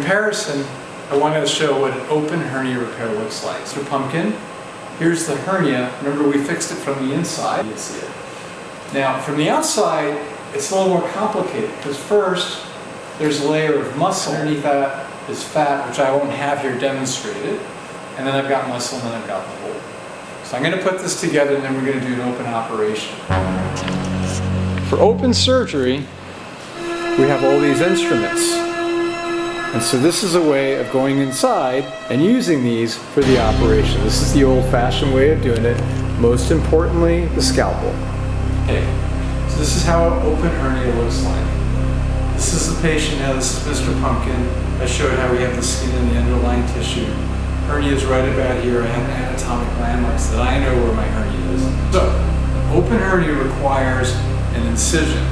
comparison, I wanted to show what an open hernia repair looks like. So pumpkin, here's the hernia. Remember, we fixed it from the inside. You can see it. Now, from the outside, it's a little more complicated because first, there's a layer of muscle. Underneath that is fat, which I won't have here demonstrated. And then I've got muscle, and then I've got the hole. So I'm going to put this together, and then we're going to do an open operation. For open surgery, we have all these instruments. And so this is a way of going inside and using these for the operation. This is the old-fashioned way of doing it. Most importantly, the scalpel. Okay, so this is how an open hernia looks like. This is the patient now, this is Mr. Pumpkin. I showed how we have the skin and the underlying tissue. Hernia is right about here. I have anatomic landmarks that I know where my hernia is. So, an open hernia requires an incision.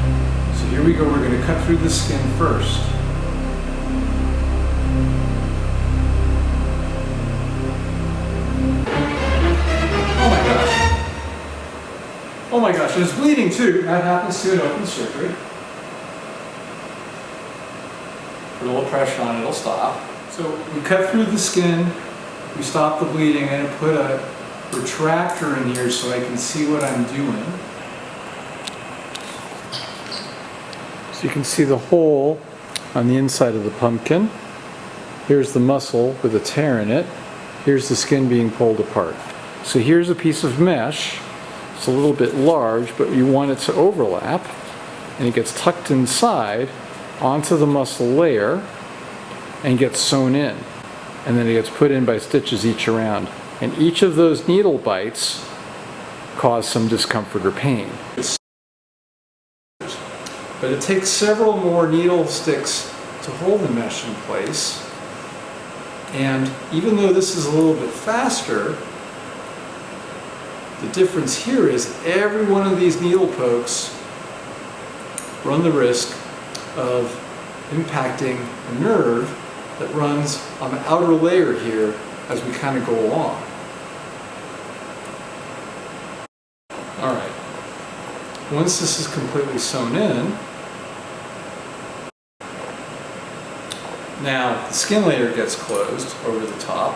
So here we go, we're going to cut through the skin first. Oh my gosh, and it's bleeding too. That happens to an open surgery. Put a little pressure on it, it'll stop. So we cut through the skin, we stop the bleeding, and I put a retractor in here so I can see what I'm doing. So you can see the hole on the inside of the pumpkin. Here's the muscle with a tear in it. Here's the skin being pulled apart. So here's a piece of mesh. It's a little bit large, but you want it to overlap, and it gets tucked inside onto the muscle layer and gets sewn in. And then it gets put in by stitches each around. And each of those needle bites cause some discomfort or pain. But it takes several more needle sticks to hold the mesh in place. And even though this is a little bit faster, the difference here is every one of these needle pokes run the risk of impacting a nerve that runs on the outer layer here as we kind of go along. Alright, once this is completely sewn in, now the skin layer gets closed over the top.